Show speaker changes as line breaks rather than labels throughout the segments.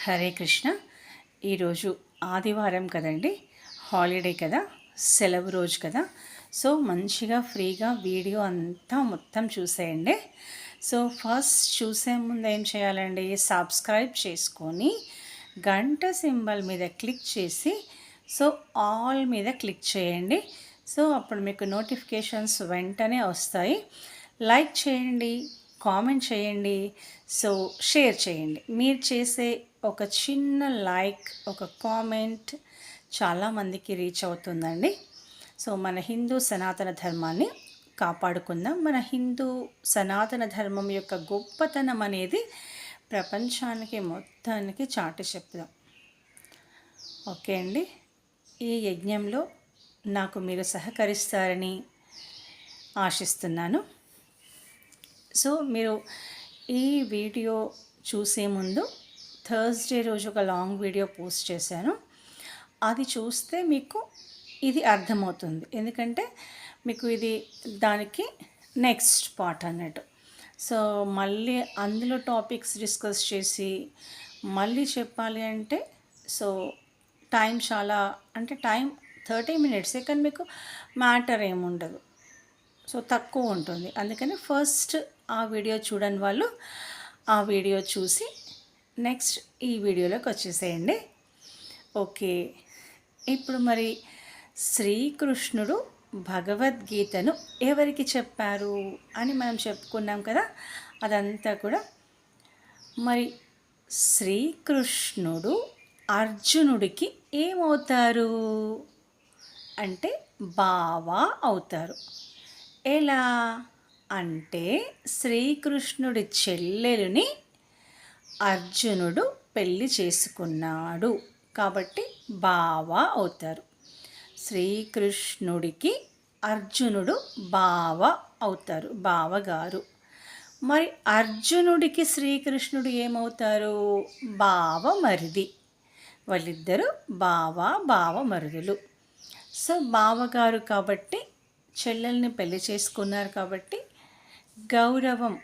హరే కృష్ణ. ఈరోజు ఆదివారం కదండి, హాలిడే కదా, సెలవు రోజు కదా. సో మంచిగా ఫ్రీగా వీడియో అంతా మొత్తం చూసేయండి. సో ఫస్ట్ చూసే ముందు ఏం చేయాలండి, సబ్స్క్రైబ్ చేసుకొని గంట సింబల్ మీద క్లిక్ చేసి సో ఆల్ మీద క్లిక్ చేయండి. సో అప్పుడు మీకు నోటిఫికేషన్స్ వెంటనే వస్తాయి. లైక్ చేయండి, కామెంట్ చేయండి, సో షేర్ చేయండి. మీరు చేసే ఒక చిన్న లైక్, ఒక కామెంట్ చాలామందికి రీచ్ అవుతుందండి. సో మన హిందూ సనాతన ధర్మాన్ని కాపాడుకుందాం. మన హిందూ సనాతన ధర్మం యొక్క గొప్పతనం అనేది ప్రపంచానికి మొత్తానికి చాటి చెప్దాం. ఓకే అండి, ఈ యజ్ఞంలో నాకు మీరు సహకరిస్తారని ఆశిస్తున్నాను. సో మీరు ఈ వీడియో చూసే ముందు థర్స్డే రోజు ఒక లాంగ్ వీడియో పోస్ట్ చేశాను. అది చూస్తే మీకు ఇది అర్థమవుతుంది, ఎందుకంటే మీకు ఇది దానికి నెక్స్ట్ పార్ట్ అన్నట్టు. సో మళ్ళీ అందులో టాపిక్స్ డిస్కస్ చేసి మళ్ళీ చెప్పాలి అంటే సో టైం చాలా అంటే టైం 30 minutes, కానీ మీకు మ్యాటర్ ఏముండదు, సో తక్కువ ఉంటుంది. అందుకని ఫస్ట్ ఆ వీడియో చూడని వాళ్ళు ఆ వీడియో చూసి నెక్స్ట్ ఈ వీడియోలోకి వచ్చేసేయండి. ఓకే, ఇప్పుడు మరి శ్రీకృష్ణుడు భగవద్గీతను ఎవరికి చెప్పారు అని మనం చెప్పుకున్నాం కదా. అదంతా కూడా మరి శ్రీకృష్ణుడు అర్జునుడికి ఏమవుతారు అంటే బావ అవుతారు. ఎలా అంటే శ్రీకృష్ణుడి చెల్లెలుని అర్జునుడు పెళ్లి చేసుకున్నాడు కాబట్టి బావ అవుతారు. శ్రీకృష్ణుడికి అర్జునుడు బావ అవుతారు, బావగారు. మరి అర్జునుడికి శ్రీకృష్ణుడు ఏమవుతారు, బావమరిది. వాళ్ళిద్దరూ బావమరుదులు. సో బావగారు కాబట్టి చెల్లెల్ని పెళ్లి చేసుకున్నారు కాబట్టి గౌరవం,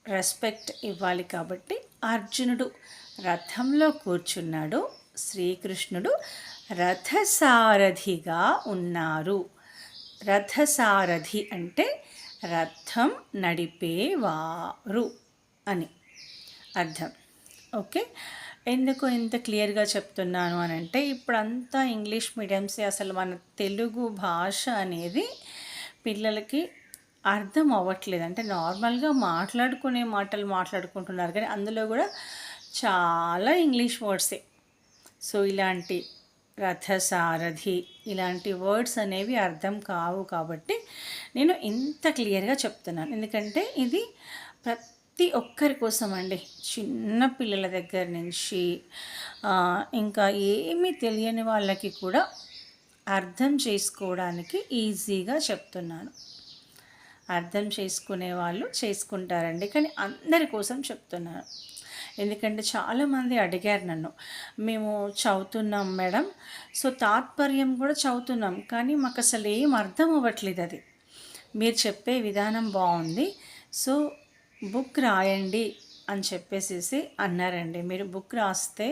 రెస్పెక్ట్ ఇవ్వాలి కాబట్టి అర్జునుడు రథంలో కూర్చున్నాడు, శ్రీకృష్ణుడు రథసారథిగా ఉన్నారు. రథసారథి అంటే రథం నడిపేవారు అని అర్థం. ఓకే, ఎందుకు ఇంత క్లియర్గా చెప్తున్నాను అని అంటే ఇప్పుడంతా ఇంగ్లీష్ మీడియంసే. అసలు మన తెలుగు భాష అనేది పిల్లలకి అర్థం అవ్వట్లేదు. అంటే నార్మల్గా మాట్లాడుకునే మాటలు మాట్లాడుకుంటున్నారు, కానీ అందులో కూడా చాలా ఇంగ్లీష్ వర్డ్సే. సో ఇలాంటి రథసారథి ఇలాంటి వర్డ్స్ అనేవి అర్థం కావు కాబట్టి నేను ఇంత క్లియర్గా చెప్తున్నాను. ఎందుకంటే ఇది ప్రతి ఒక్కరి కోసం అండి, చిన్న పిల్లల దగ్గర నుంచి ఇంకా ఏమీ తెలియని వాళ్ళకి కూడా అర్థం చేసుకోవడానికి ఈజీగా చెప్తున్నాను. అర్థం చేసుకునే వాళ్ళు చేసుకుంటారండి, కానీ అందరి కోసం చెప్తున్నాను. ఎందుకంటే చాలామంది అడిగారు నన్ను, మేము చదువుతున్నాం మేడం, సో తాత్పర్యం కూడా చదువుతున్నాం, కానీ మాకు అసలు ఏం అర్థం అవ్వట్లేదు. అది మీరు చెప్పే విధానం బాగుంది, సో బుక్ రాయండి అని చెప్పేసి అన్నారండి. మీరు బుక్ రాస్తే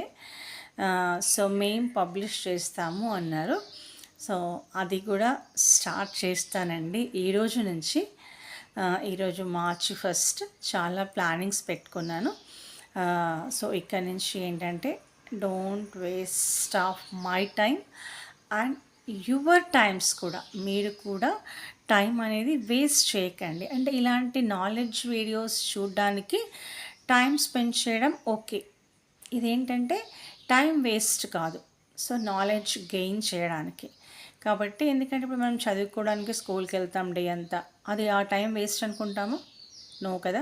సో మేము పబ్లిష్ చేస్తాము అన్నారు. సో అది కూడా స్టార్ట్ చేస్తానండి ఈరోజు నుంచి. ఈరోజు March 1 చాలా ప్లానింగ్స్ పెట్టుకున్నాను. సో ఇక్కడ నుంచి ఏంటంటే don't waste of my time and your times కూడా. మీరు కూడా టైం అనేది వేస్ట్ చేయకండి. అంటే ఇలాంటి నాలెడ్జ్ వీడియోస్ చూడడానికి టైం స్పెండ్ చేయడం ఓకే, ఇదేంటంటే టైం వేస్ట్ కాదు, సో నాలెడ్జ్ గెయిన్ చేయడానికి. కాబట్టి ఎందుకంటే ఇప్పుడు మనం చదువుకోవడానికి స్కూల్కి వెళ్తాం డే అంతా, అది ఆ టైం వేస్ట్ అనుకుంటాము, నో కదా.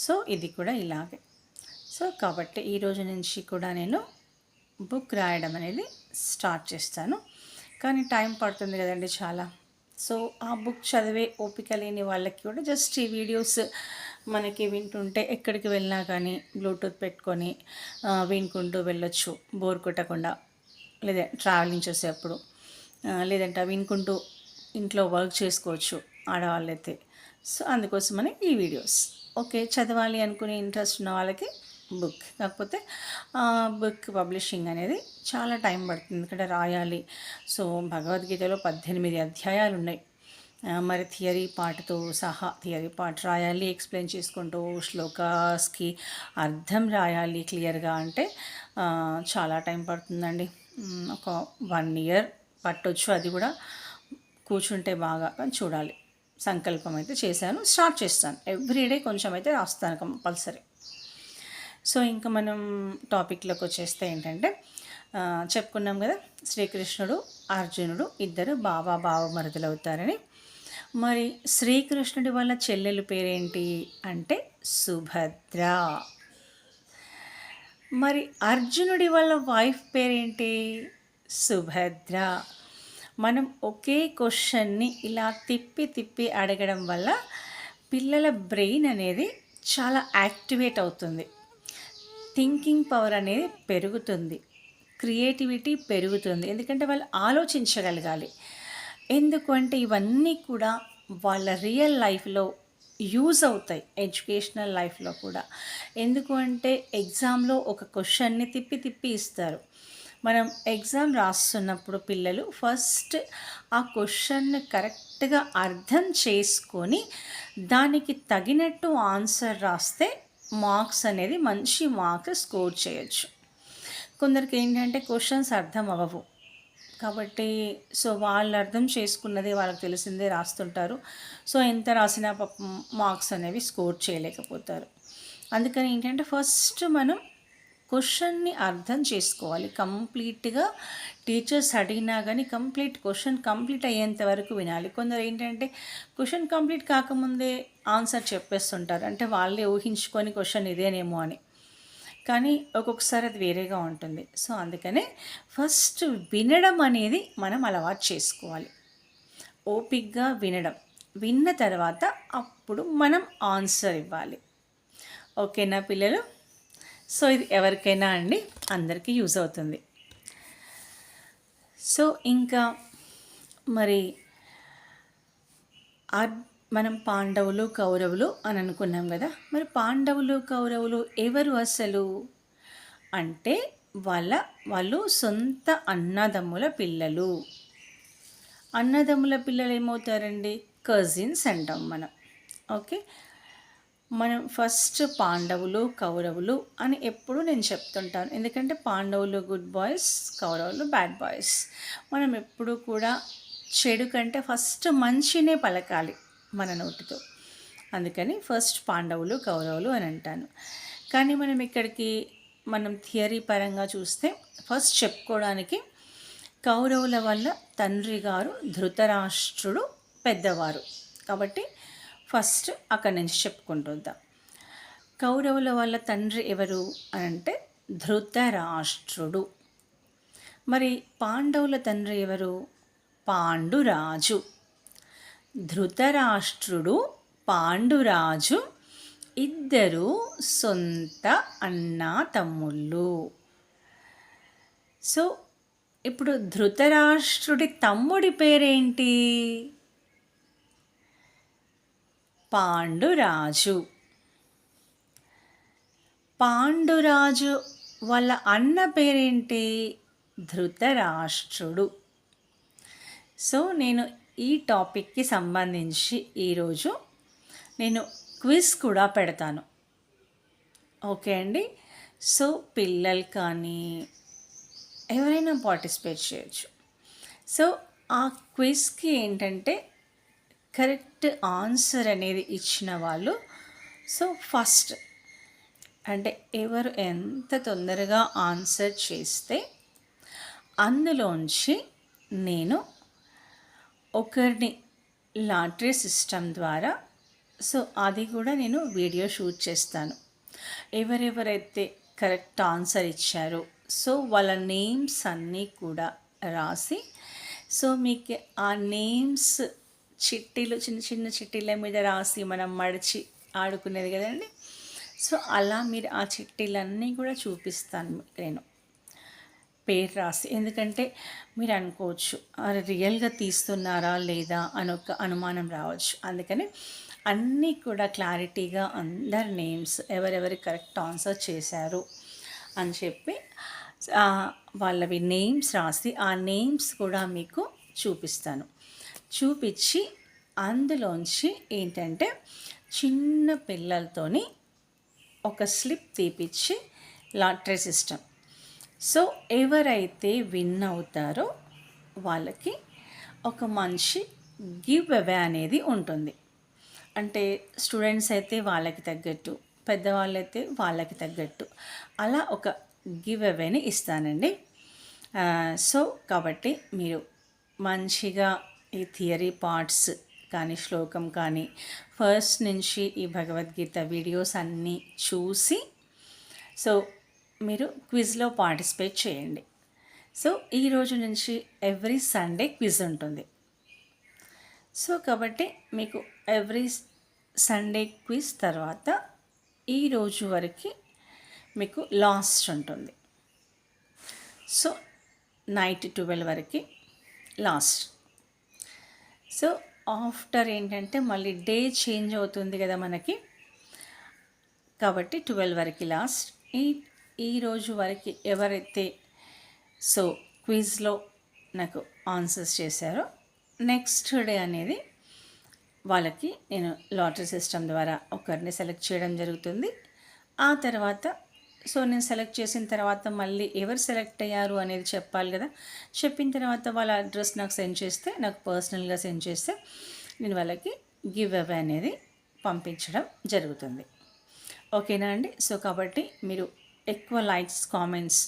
సో ఇది కూడా ఇలాగే. సో కాబట్టి ఈరోజు నుంచి కూడా నేను బుక్ రాయడం అనేది స్టార్ట్ చేస్తాను, కానీ టైం పడుతుంది కదండి చాలా. సో ఆ బుక్ చదివే ఓపిక లేని వాళ్ళకి కూడా జస్ట్ ఈ వీడియోస్ మనకి వింటుంటే ఎక్కడికి వెళ్ళినా కానీ బ్లూటూత్ పెట్టుకొని వినుకుంటూ వెళ్ళొచ్చు, బోర్ కొట్టకుండా. లేదా ట్రావెలింగ్ చేసేటప్పుడు, లేదంటే వినుకుంటూ ఇంట్లో వర్క్ చేసుకోవచ్చు ఆడవాళ్ళైతే. సో అందుకోసమని ఈ వీడియోస్. ఓకే, చదవాలి అనుకునే ఇంట్రెస్ట్ ఉన్న వాళ్ళకి బుక్. కాకపోతే బుక్ పబ్లిషింగ్ అనేది చాలా టైం పడుతుంది, ఎందుకంటే రాయాలి. సో భగవద్గీతలో 18 అధ్యాయాలు ఉన్నాయి. మరి థియరీ పార్ట్తో సహా థియరీ పార్ట్ రాయాలి, ఎక్స్ప్లెయిన్ చేసుకుంటూ శ్లోకాస్కి అర్థం రాయాలి క్లియర్గా. అంటే చాలా టైం పడుతుందండి. ఒక 1 ఇయర్ పట్టొచ్చు, అది కూడా కూర్చుంటే బాగా. కానీ చూడాలి, సంకల్పం అయితే చేశాను, స్టార్ట్ చేస్తాను. ఎవ్రీడే కొంచెం అయితే రాస్తాను కంపల్సరీ. సో ఇంకా మనం టాపిక్లోకి వచ్చేస్తే ఏంటంటే, చెప్పుకున్నాం కదా, శ్రీకృష్ణుడు అర్జునుడు ఇద్దరు బావమరుదులు అవుతారని. మరి శ్రీకృష్ణుడి వాళ్ళ చెల్లెలు పేరేంటి అంటే సుభద్ర. మరి అర్జునుడి వాళ్ళ వైఫ్ పేరేంటి? సుభద్ర. మనం ఒకే క్వశ్చన్ని ఇలా తిప్పి తిప్పి అడగడం వల్ల పిల్లల బ్రెయిన్ అనేది చాలా యాక్టివేట్ అవుతుంది, థింకింగ్ పవర్ అనేది పెరుగుతుంది, క్రియేటివిటీ పెరుగుతుంది. ఎందుకంటే వాళ్ళు ఆలోచించగలగాలి. ఎందుకంటే ఇవన్నీ కూడా వాళ్ళ రియల్ లైఫ్లో యూజ్ అవుతాయి, ఎడ్యుకేషనల్ లైఫ్లో కూడా. ఎందుకు అంటే ఎగ్జామ్లో ఒక క్వశ్చన్ని తిప్పి తిప్పి ఇస్తారు. మనం ఎగ్జామ్ రాస్తున్నప్పుడు పిల్లలు ఫస్ట్ ఆ క్వశ్చన్ని కరెక్ట్గా అర్థం చేసుకొని దానికి తగినట్టు ఆన్సర్ రాస్తే మార్క్స్ అనేది మంచి మార్క్స్ స్కోర్ చేయొచ్చు. కొందరికి ఏంటంటే క్వశ్చన్స్ అర్థం అవ్వవు, కాబట్టి సో వాళ్ళు అర్థం చేసుకున్నదే వాళ్ళకి తెలిసిందే రాస్తుంటారు. సో ఎంత రాసినా మార్క్స్ అనేవి స్కోర్ చేయలేకపోతారు. అందుకని ఏంటంటే ఫస్ట్ మనం క్వశ్చన్ని అర్థం చేసుకోవాలి కంప్లీట్గా. టీచర్స్ అడిగినా కానీ క్వశ్చన్ కంప్లీట్ అయ్యేంత వరకు వినాలి. కొందరు ఏంటంటే క్వశ్చన్ కంప్లీట్ కాకముందే ఆన్సర్ చెప్పేస్తుంటారు, అంటే వాళ్ళే ఊహించుకొని క్వశ్చన్ ఇదేనేమో అని. కానీ ఒక్కొక్కసారి అది వేరేగా ఉంటుంది. సో అందుకనే ఫస్ట్ వినడం అనేది మనం అలవాటు చేసుకోవాలి. ఓపిక్గా వినడం, విన్న తర్వాత అప్పుడు మనం ఆన్సర్ ఇవ్వాలి. ఓకేనా పిల్లలు? సో ఇది ఎవరికైనా అండి, అందరికీ యూజ్ అవుతుంది. సో ఇంకా మరి మనం పాండవులు కౌరవులు అని అనుకున్నాం కదా. మరి పాండవులు కౌరవులు ఎవరు అసలు అంటే వాళ్ళు సొంత అన్నదమ్ముల పిల్లలు. అన్నదమ్ముల పిల్లలు ఏమవుతారండి? కజిన్స్ అంటాం మనం. ఓకే, మనం ఫస్ట్ పాండవులు కౌరవులు అని ఎప్పుడు నేను చెప్తుంటాను, ఎందుకంటే పాండవులు గుడ్ బాయ్స్, కౌరవులు బ్యాడ్ బాయ్స్. మనం ఎప్పుడు కూడా చెడు కంటే ఫస్ట్ మంచినే పలకాలి మన నోటితో. అందుకని ఫస్ట్ పాండవులు కౌరవులు అని అంటాను. కానీ మనం థియరీ పరంగా చూస్తే ఫస్ట్ చెప్పుకోవడానికి కౌరవుల వల్ల తండ్రి గారు ధృతరాష్ట్రుడు పెద్దవారు, కాబట్టి ఫస్ట్ అక్కడి నుంచి చెప్పుకుంటుందాం. కౌరవుల వల్ల తండ్రి ఎవరు అని అంటే ధృతరాష్ట్రుడు. మరి పాండవుల తండ్రి ఎవరు? పాండురాజు. ధృతరాష్ట్రుడు, పాండురాజు ఇద్దరు సొంత అన్నా తమ్ముళ్ళు. సో ఇప్పుడు ధృతరాష్ట్రుడి తమ్ముడి పేరేంటి? పాండురాజు. పాండురాజు వాళ్ళ అన్న పేరేంటి? ధృతరాష్ట్రుడు. సో నేను ఈ టాపిక్కి సంబంధించి ఈరోజు నేను క్విజ్ కూడా పెడతాను. ఓకే అండి. సో పిల్లలు కానీ ఎవరైనా పార్టిసిపేట్ చేయొచ్చు. సో ఆ క్విజ్కి ఏంటంటే కరెక్ట్ ఆన్సర్ అనేది ఇచ్చిన వాళ్ళు, సో ఫస్ట్ అంటే ఎవరు ఎంత తొందరగా ఆన్సర్ చేస్తే అందులోంచి నేను ఒకరిని లాటరీ సిస్టమ్ ద్వారా, సో అది కూడా నేను వీడియో షూట్ చేస్తాను. ఎవరెవరైతే కరెక్ట్ ఆన్సర్ ఇచ్చారో సో వాళ్ళ నేమ్స్ అన్నీ కూడా రాసి, సో మీకు ఆ నేమ్స్ చిట్టీలు, చిన్న చిన్న చిట్టీల మీద రాసి మనం మడిచి ఆడుకునేది కదండి. సో అలా మీరు ఆ చిట్టీలన్నీ కూడా చూపిస్తాను నేను పేరు రాసి. ఎందుకంటే మీరు అనుకోవచ్చు రియల్గా తీస్తున్నారా లేదా అని ఒక అనుమానం రావచ్చు. అందుకని అన్నీ కూడా క్లారిటీగా అందరి నేమ్స్ ఎవరెవరి కరెక్ట్ ఆన్సర్ చేశారు అని చెప్పి వాళ్ళవి నేమ్స్ రాసి ఆ నేమ్స్ కూడా మీకు చూపిస్తాను. చూపించి అందులోంచి ఏంటంటే చిన్న పిల్లలతోని ఒక స్లిప్ తీపిచ్చి లాటరీ సిస్టమ్. సో ఎవరైతే విన్ అవుతారో వాళ్ళకి ఒక మంచి గివ్ అవే అనేది ఉంటుంది. అంటే స్టూడెంట్స్ అయితే వాళ్ళకి తగ్గట్టు, పెద్దవాళ్ళైతే వాళ్ళకి తగ్గట్టు అలా ఒక గివ్ అవేని ఇస్తానండి. సో కాబట్టి మీరు మంచిగా ఈ థియరీ పార్ట్స్ కానీ శ్లోకం కానీ ఫస్ట్ నుంచి ఈ భగవద్గీత వీడియోస్ అన్నీ చూసి సో మీరు క్విజ్లో పార్టిసిపేట్ చేయండి. సో ఈరోజు నుంచి ఎవ్రీ సండే క్విజ్ ఉంటుంది. సో కాబట్టి మీకు ఎవ్రీ సండే క్విజ్ తర్వాత ఈరోజు వరకు మీకు లాస్ట్ ఉంటుంది. సో నైట్ 12 వరకు లాస్ట్. సో ఆఫ్టర్ ఏంటంటే మళ్ళీ డే చేంజ్ అవుతుంది కదా మనకి, కాబట్టి 12 వరకు లాస్ట్. ఈరోజు వరకు ఎవరైతే సో క్విజ్లో నాకు ఆన్సర్స్ చేశారో నెక్స్ట్ డే అనేది వాళ్ళకి నేను లాటరీ సిస్టమ్ ద్వారా ఒకరిని సెలెక్ట్ చేయడం జరుగుతుంది. ఆ తర్వాత సో నేను సెలెక్ట్ చేసిన తర్వాత మళ్ళీ ఎవరు సెలెక్ట్ అయ్యారు అనేది చెప్పాలి కదా. చెప్పిన తర్వాత వాళ్ళ అడ్రస్ నాకు సెండ్ చేస్తే, నాకు పర్సనల్గా సెండ్ చేస్తే నేను వాళ్ళకి గివ్ అవే అనేది పంపించడం జరుగుతుంది. ఓకేనా అండి? సో కాబట్టి మీరు ఎక్కువ లైక్స్, కామెంట్స్,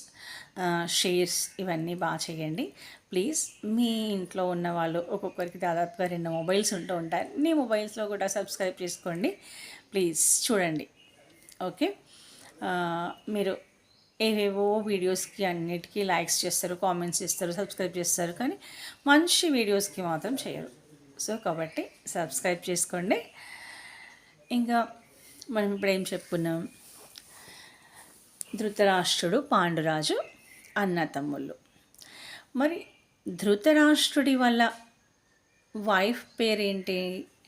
షేర్స్ ఇవన్నీ బాగా చేయండి ప్లీజ్. మీ ఇంట్లో ఉన్న వాళ్ళు ఒక్కొక్కరికి దాదాపుగా 2 మొబైల్స్ ఉంటూ ఉంటాయి. మీ మొబైల్స్లో కూడా సబ్స్క్రైబ్ చేసుకోండి ప్లీజ్, చూడండి. ఓకే, మీరు ఏవేవో వీడియోస్కి అన్నిటికీ లైక్స్ చేస్తారు, కామెంట్స్ చేస్తారు, సబ్స్క్రైబ్ చేస్తారు, కానీ మంచి వీడియోస్కి మాత్రం చేయరు. సో కాబట్టి సబ్స్క్రైబ్ చేసుకోండి. ఇంకా మనం ఇప్పుడు ఏం చెప్పుకున్నాం, ధృతరాష్ట్రుడు, పాండురాజు అన్న తమ్ముళ్ళు. మరి ధృతరాష్ట్రుడి వాళ్ళ వైఫ్ పేరేంటి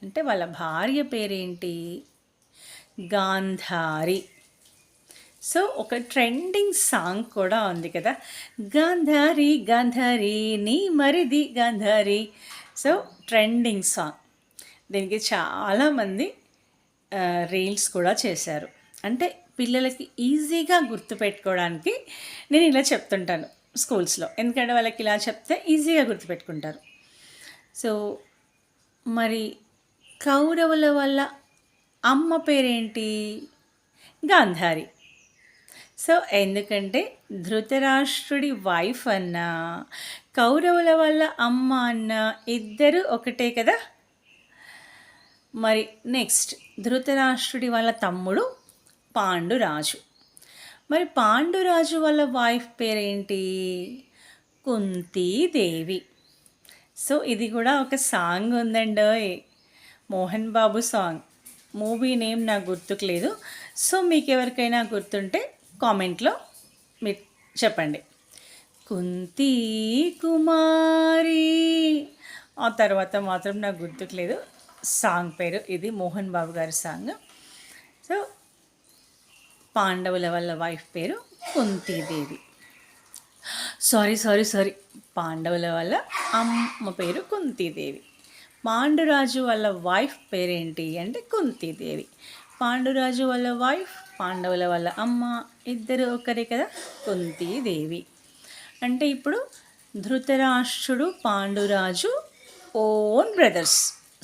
అంటే వాళ్ళ భార్య పేరేంటి? గాంధారి. సో ఒక ట్రెండింగ్ సాంగ్ కూడా ఉంది కదా, గాంధారి గాంధారి నీ మరిది గాంధారి. సో ట్రెండింగ్ సాంగ్, దీనికి చాలామంది రీల్స్ కూడా చేశారు. అంటే పిల్లలకి ఈజీగా గుర్తుపెట్టుకోవడానికి నేను ఇలా చెప్తుంటాను స్కూల్స్లో, ఎందుకంటే వాళ్ళకి ఇలా చెప్తే ఈజీగా గుర్తుపెట్టుకుంటారు. సో మరి కౌరవుల వల్ల అమ్మ పేరేంటి? గాంధారి. సో ఎందుకంటే ధృతరాష్ట్రుడి వైఫ్ అన్న, కౌరవుల వల్ల అమ్మ అన్న ఇద్దరు ఒకటే కదా. మరి నెక్స్ట్ ధృతరాష్ట్రుడి వాళ్ళ తమ్ముడు పాండురాజు. మరి పాండురాజు వాళ్ళ వైఫ్ పేరేంటి? కుంతీదేవి. సో ఇది కూడా ఒక సాంగ్ ఉందండి, Mohan Babu song. Movie name నాకు గుర్తుకులేదు. సో మీకు ఎవరికైనా గుర్తుంటే కామెంట్లో మీరు చెప్పండి. కుంతీ కుమారి, ఆ తర్వాత మాత్రం నాకు గుర్తుకులేదు సాంగ్ పేరు. ఇది మోహన్ బాబు గారి సాంగ్. సో పాండవుల వాళ్ళ వైఫ్ పేరు కుంతీదేవి. సారీ, పాండవుల వాళ్ళ అమ్మ పేరు కుంతీదేవి. పాండురాజు వాళ్ళ వైఫ్ పేరేంటి అంటే కుంతీదేవి. పాండురాజు వాళ్ళ వైఫ్, పాండవుల వాళ్ళ అమ్మ ఇద్దరు ఒకరే కదా, కుంతీదేవి. అంటే ఇప్పుడు ధృతరాష్ట్రుడు, పాండురాజు ఓన్ బ్రదర్స్,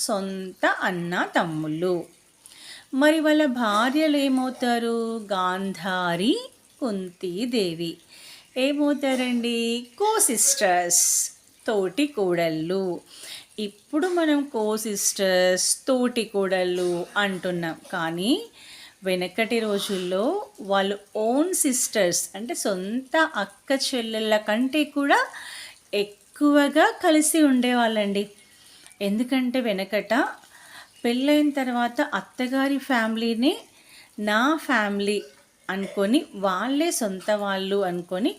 సొంత అన్న తమ్ముళ్ళు. మరి వాళ్ళ భార్యలు ఏమవుతారు? గాంధారి, కుంతీదేవి ఏమవుతారండి? కో సిస్టర్స్, తోటి కోడళ్ళు. ఇప్పుడు మనం కో సిస్టర్స్, తోటి కోడళ్ళు అంటున్నాం, కానీ వెనకటి రోజుల్లో వాళ్ళు ఓన్ సిస్టర్స్ అంటే సొంత అక్క చెల్లెళ్ళ కంటే కూడా ఎక్కువగా కలిసి ఉండేవాళ్ళండి. ఎందుకంటే వెనకట పెళ్ళైన తర్వాత అత్తగారి ఫ్యామిలీని నా ఫ్యామిలీ అనుకొని, వాళ్ళే సొంత వాళ్ళు అనుకొని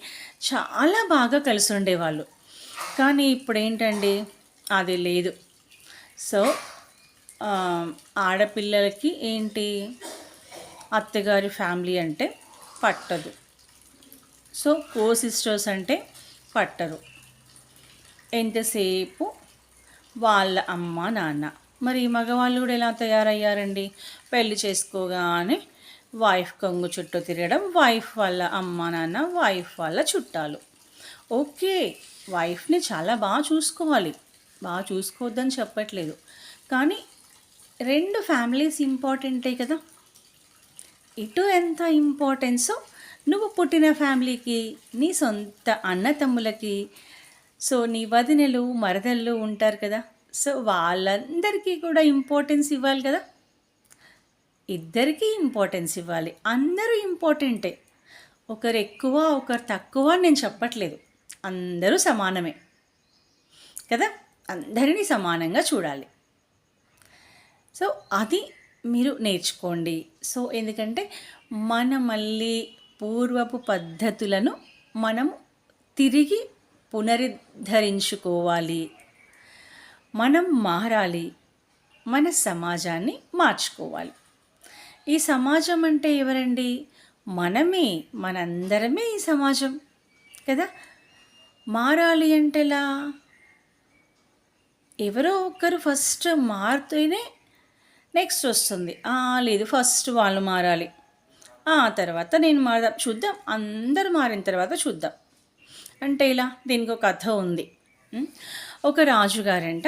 చాలా బాగా కలిసి ఉండేవాళ్ళు. కానీ ఇప్పుడు ఏంటండి, అది లేదు. సో ఆడపిల్లలకి ఏంటి, అత్తగారి ఫ్యామిలీ అంటే పట్టదు. సో కో సిస్టర్స్ అంటే పట్టరు. ఎంతసేపు వాళ్ళ అమ్మ నాన్న. మరి మగవాళ్ళు కూడా ఎలా తయారయ్యారండి, పెళ్లి చేసుకోగానే వైఫ్ కొంగు చుట్టూ తిరగడం, వైఫ్ వాళ్ళ అమ్మ నాన్న, వైఫ్ వాళ్ళ చుట్టాలు. ఓకే, వైఫ్ని చాలా బాగా చూసుకోవాలి, బాగా చూసుకోవద్దని చెప్పట్లేదు, కానీ రెండు ఫ్యామిలీస్ ఇంపార్టెంటే కదా. ఇటు ఎంత ఇంపార్టెన్సో నువ్వు పుట్టిన ఫ్యామిలీకి, నీ సొంత అన్నతమ్ములకి, సో నీ వదినలు మరదళ్ళు ఉంటారు కదా, సో వాళ్ళందరికీ కూడా ఇంపార్టెన్స్ ఇవ్వాలి కదా. ఇద్దరికీ ఇంపార్టెన్స్ ఇవ్వాలి. అందరూ ఇంపార్టెంటే, ఒకరు ఎక్కువ ఒకరు తక్కువ నేను చెప్పట్లేదు, అందరూ సమానమే కదా, అందరినీ సమానంగా చూడాలి. సో అది మీరు నేర్చుకోండి. సో ఎందుకంటే మళ్ళీ పూర్వపు పద్ధతులను మనం తిరిగి పునరుద్ధరించుకోవాలి, మనం మారాలి, మన సమాజాన్ని మార్చుకోవాలి. ఈ సమాజం అంటే ఎవరండి, మనమే, మనందరమే ఈ సమాజం కదా. మారాలి అంటే ఎలా, ఎవరో ఒకరు ఫస్ట్ మారితేనే నెక్స్ట్ వస్తుంది. లేదు ఫస్ట్ వాళ్ళు మారాలి, తర్వాత నేను మారదాం, చూద్దాం, అందరూ మారిన తర్వాత చూద్దాం అంటే ఇలా. దీనికి ఒక కథ ఉంది. ఒక రాజుగారంట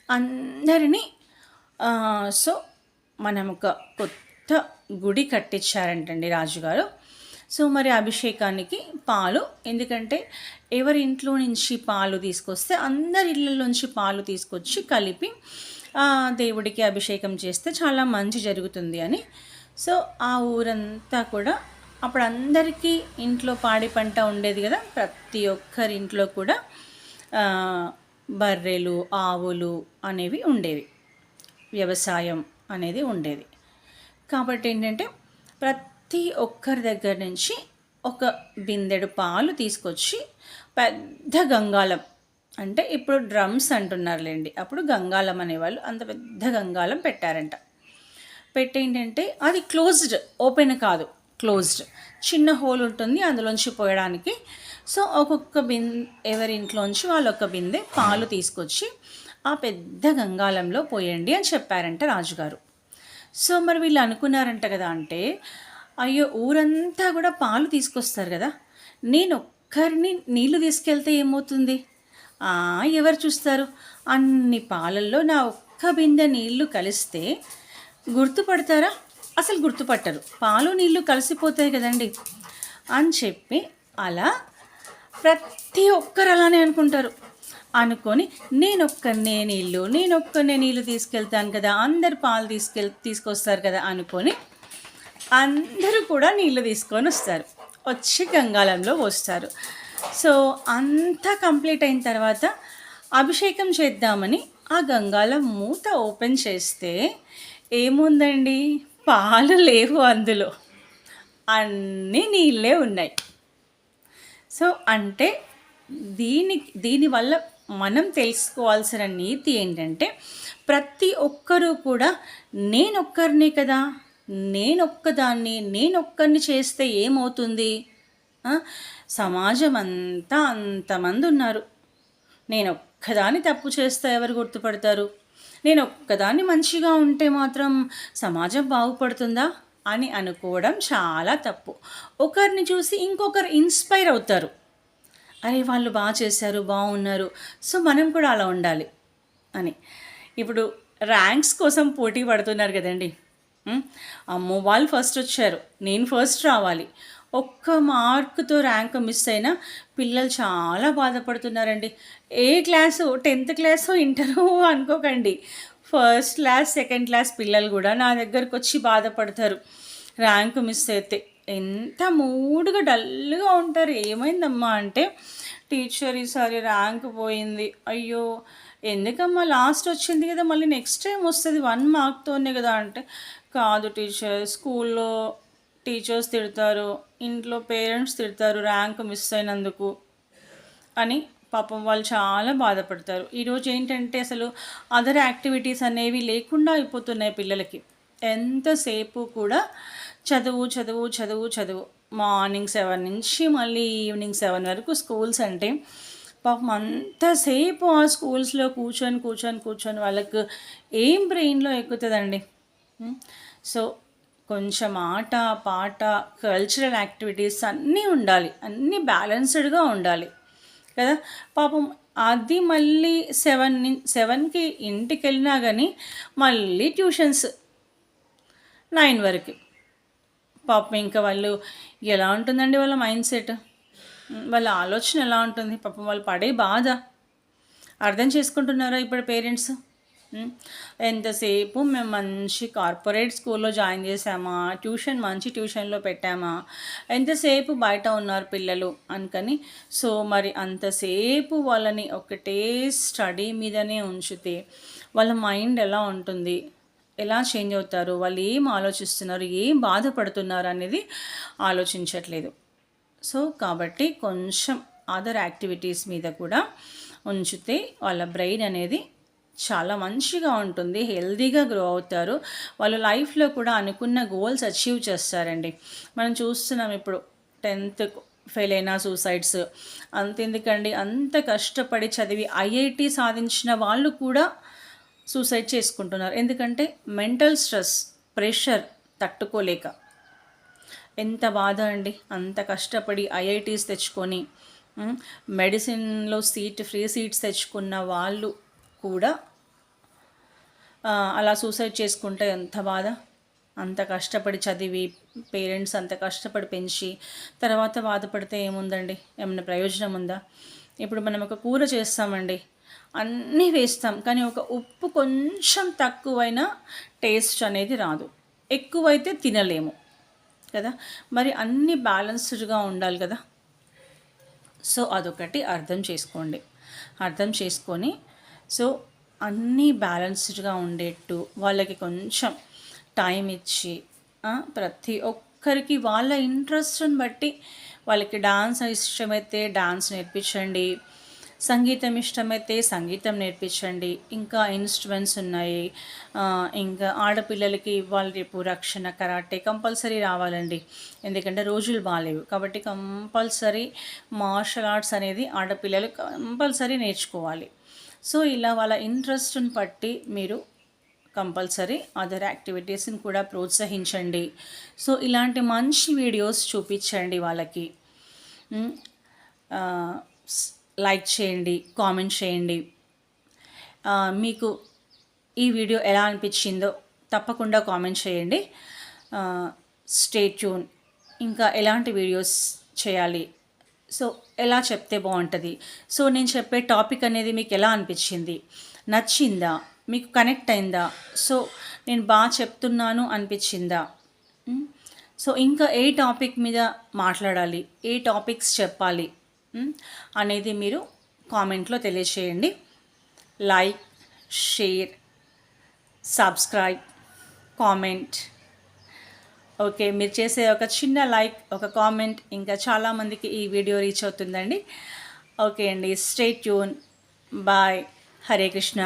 అందరినీ సో మనం ఒక కొత్త గుడి కట్టించారంటండి రాజుగారు. సో మరి అభిషేకానికి పాలు, ఎందుకంటే ఎవరి ఇంట్లో నుంచి పాలు తీసుకొస్తే అందరి ఇళ్ళలోంచి పాలు తీసుకొచ్చి కలిపి దేవుడికి అభిషేకం చేస్తే చాలా మంచి జరుగుతుంది అని. సో ఆ ఊరంతా కూడా అప్పుడు అందరికీ ఇంట్లో పాడి పంట ఉండేది కదా, ప్రతి ఒక్కరి ఇంట్లో కూడా బర్రెలు ఆవులు అనేవి ఉండేవి, వ్యవసాయం అనేది ఉండేది. కాబట్టి ఏంటంటే ప్రతి ఒక్కరి దగ్గర నుంచి ఒక బిందెడు పాలు తీసుకొచ్చి పెద్ద గంగాళం, అంటే ఇప్పుడు డ్రమ్స్ అంటున్నారులేండి, అప్పుడు గంగాళం అనేవాళ్ళు, అంత పెద్ద గంగాళం పెట్టారంట. పెట్టి ఏంటంటే అది క్లోజ్డ్, ఓపెన్ కాదు, క్లోజ్డ్, చిన్న హోల్ ఉంటుంది అందులోంచి పోయడానికి. సో ఒక్కొక్క ఎవరి ఇంట్లోంచి వాళ్ళు ఒక బిందె పాలు తీసుకొచ్చి ఆ పెద్ద గంగాళంలో పోయండి అని చెప్పారంట రాజుగారు. సో మరి వీళ్ళు అనుకున్నారంట కదా, అంటే అయ్యో ఊరంతా కూడా పాలు తీసుకొస్తారు కదా, నేను ఒక్కరిని నీళ్లు తీసుకెళ్తే ఏమవుతుంది, ఎవరు చూస్తారు, అన్ని పాలల్లో నా ఒక్క బిందె నీళ్లు కలిస్తే గుర్తుపడతారా, అసలు గుర్తుపట్టరు, పాలు నీళ్ళు కలిసిపోతాయి కదండి అని చెప్పి అలా ప్రతి ఒక్కరు అలానే అనుకుంటారు. అనుకొని నేనొక్కనే నీళ్ళు తీసుకెళ్తాను కదా, అందరు పాలు తీసుకొస్తారు కదా అనుకొని అందరూ కూడా నీళ్ళు తీసుకొని వస్తారు, వచ్చి గంగాళంలో పోస్తారు. సో అంతా కంప్లీట్ అయిన తర్వాత అభిషేకం చేద్దామని ఆ గంగాళం మూత ఓపెన్ చేస్తే ఏముందండి, పాలు లేవు, అందులో అన్నీ నీళ్ళే ఉన్నాయి. సో అంటే దీనివల్ల మనం తెలుసుకోవాల్సిన నీతి ఏంటంటే, ప్రతి ఒక్కరూ కూడా నేనొక్కరిని కదా, నేనొక్కరిని చేస్తే ఏమవుతుంది, సమాజం అంతా అంతమంది ఉన్నారు, నేనొక్కదాన్ని తప్పు చేస్తే ఎవరు గుర్తుపడతారు, నేనొక్కదాన్ని మంచిగా ఉంటే మాత్రం సమాజం బాగుపడుతుందా అని అనుకోవడం చాలా తప్పు. ఒకరిని చూసి ఇంకొకరు ఇన్స్పైర్ అవుతారు, అరే వాళ్ళు బాగా చేశారు, బాగున్నారు, సో మనం కూడా అలా ఉండాలి అని. ఇప్పుడు ర్యాంక్స్ కోసం పోటీ పడుతున్నారు కదండి, అమ్మో వాళ్ళు ఫస్ట్ వచ్చారు, నేను ఫస్ట్ రావాలి, ఒక్క మార్కుతో ర్యాంక్ మిస్ అయినా పిల్లలు చాలా బాధపడుతున్నారండి. ఏ క్లాసు, 10th క్లాసు ఇంటరు అనుకోకండి, ఫస్ట్ క్లాస్ సెకండ్ క్లాస్ పిల్లలు కూడా నా దగ్గరకు వచ్చి బాధపడతారు ర్యాంకు మిస్ అయితే. ఎంత మూడుగా డల్గా ఉంటారు. ఏమైందమ్మా అంటే, టీచర్ ఈసారి ర్యాంక్ పోయింది. అయ్యో ఎందుకమ్మా, లాస్ట్ వచ్చింది కదా, మళ్ళీ నెక్స్ట్ టైం వస్తుంది 1 మార్క్తోనే కదా అంటే, కాదు టీచర్, స్కూల్లో టీచర్స్ తిడతారు, ఇంట్లో పేరెంట్స్ తిడతారు ర్యాంక్ మిస్ అయినందుకు అని పాపం వాళ్ళు చాలా బాధపడతారు. ఈరోజు ఏంటంటే అసలు అదర్ యాక్టివిటీస్ అనేవి లేకుండా అయిపోతున్నాయి పిల్లలకి. ఎంతసేపు కూడా చదువు చదువు చదువు చదువు. మార్నింగ్ 7 నుంచి మళ్ళీ ఈవినింగ్ 7 వరకు స్కూల్స్ అంటే పాపం అంతసేపు ఆ స్కూల్స్లో కూర్చొని కూర్చొని కూర్చొని వాళ్ళకు ఏం బ్రెయిన్లో ఎక్కుతుందండి. సో కొంచెం ఆట పాట కల్చరల్ యాక్టివిటీస్ అన్నీ ఉండాలి, అన్నీ బ్యాలెన్స్డ్గా ఉండాలి కదా. పాపం అది మళ్ళీ 7కి ఇంటికి వెళ్ళినా కానీ మళ్ళీ ట్యూషన్స్ 9 వరకు. పాపం ఇంకా వాళ్ళు ఎలా ఉంటుందండి వాళ్ళ మైండ్ సెట్, వాళ్ళ ఆలోచన ఎలా ఉంటుంది, పాపం వాళ్ళు పడే బాధ అర్థం చేసుకుంటున్నారా ఇప్పుడు పేరెంట్స్? ఎంతసేపు మేము మంచి కార్పొరేట్ స్కూల్లో జాయిన్ చేసామా, మంచి ట్యూషన్లో పెట్టామా, ఎంతసేపు బయట ఉన్నారు పిల్లలు అనుకని. సో మరి అంతసేపు వాళ్ళని ఒకటే స్టడీ మీదనే ఉంచితే వాళ్ళ మైండ్ ఎలా ఉంటుంది, ఎలా చేంజ్ అవుతారు, వాళ్ళు ఏం ఆలోచిస్తున్నారు, ఏం బాధపడుతున్నారు అనేది ఆలోచించట్లేదు. సో కాబట్టి కొంచెం అదర్ యాక్టివిటీస్ మీద కూడా ఉంచితే వాళ్ళ బ్రెయిన్ అనేది చాలా మంచిగా ఉంటుంది, హెల్తీగా గ్రో అవుతారు. వాళ్ళు లైఫ్లో కూడా అనుకున్న గోల్స్ అచీవ్ చేస్తారండి. మనం చూస్తున్నాం ఇప్పుడు 10th ఫెయిల్ అయిన సూసైడ్స్. అంతెందుకండి, అంత కష్టపడి చదివి ఐఐటి సాధించిన వాళ్ళు కూడా సూసైడ్ చేసుకుంటున్నారు. ఎందుకంటే మెంటల్ స్ట్రెస్, ప్రెషర్ తట్టుకోలేక. ఎంత బాధ అండి, అంత కష్టపడి ఐఐటీస్ తెచ్చుకొని మెడిసిన్లో ఫ్రీ సీట్స్ తెచ్చుకున్న వాళ్ళు కూడా అలా సూసైడ్ చేసుకుంటే ఎంత బాధ. అంత కష్టపడి చదివి పేరెంట్స్ అంత కష్టపడి పెంచి తర్వాత బాధపడితే ఏముందండి, ఏమైనా ప్రయోజనం ఉందా? ఇప్పుడు మనం ఒక కూర చేస్తామండి, అన్నీ వేస్తాం కానీ ఒక ఉప్పు కొంచెం తక్కువైనా టేస్ట్ అనేది రాదు, ఎక్కువైతే తినలేము కదా. మరి అన్నీ బ్యాలెన్స్డ్గా ఉండాలి కదా. సో అదొకటి అర్థం చేసుకోండి. అర్థం చేసుకొని సో అన్నీ బ్యాలెన్స్డ్గా ఉండేట్టు వాళ్ళకి కొంచెం టైం ఇచ్చి ప్రతి ఒక్కరికి వాళ్ళ ఇంట్రెస్ట్ని బట్టి, వాళ్ళకి డాన్స్ ఇష్టమైతే డాన్స్ నేర్పించండి, సంగీతం ఇష్టమైతే సంగీతం నేర్పించండి. ఇంకా ఇన్స్ట్రుమెంట్స్ ఉన్నాయి. ఇంకా ఆడపిల్లలకి ఇవాళ రేపు రక్షణ, కరాటే కంపల్సరీ రావాలండి. ఎందుకంటే రోజులు బాగాలేవు కాబట్టి కంపల్సరీ మార్షల్ ఆర్ట్స్ అనేది ఆడపిల్లలు కంపల్సరీ నేర్చుకోవాలి. సో ఇలా వాళ్ళ ఇంట్రెస్ట్ని బట్టి మీరు కంపల్సరీ అదర్ యాక్టివిటీస్ని కూడా ప్రోత్సహించండి. సో ఇలాంటి మంచి వీడియోస్ చూపించండి వాళ్ళకి. లైక్ చేయండి, కామెంట్ చేయండి. మీకు ఈ వీడియో ఎలా అనిపించిందో తప్పకుండా కామెంట్ చేయండి. Stay tune. ఇంకా ఎలాంటి వీడియోస్ చేయాలి, సో ఎలా చెప్తే బాగుంటుంది, సో నేను చెప్పే టాపిక్ అనేది మీకు ఎలా అనిపించింది, నచ్చిందా, మీకు కనెక్ట్ అయిందా, సో నేను బాగా చెప్తున్నాను అనిపించిందా, సో ఇంకా ఏ టాపిక్ మీద మాట్లాడాలి, ఏ టాపిక్స్ చెప్పాలి అనేది మీరు కామెంట్లో తెలియచేయండి. Like, share, subscribe, comment. Okay, మీరు చేసే ఒక చిన్న లైక్, ఒక కామెంట్ ఇంకా చాలామందికి ఈ వీడియో రీచ్ అవుతుందండి. ఓకే అండి, stay tune. Bye. Hare Krishna.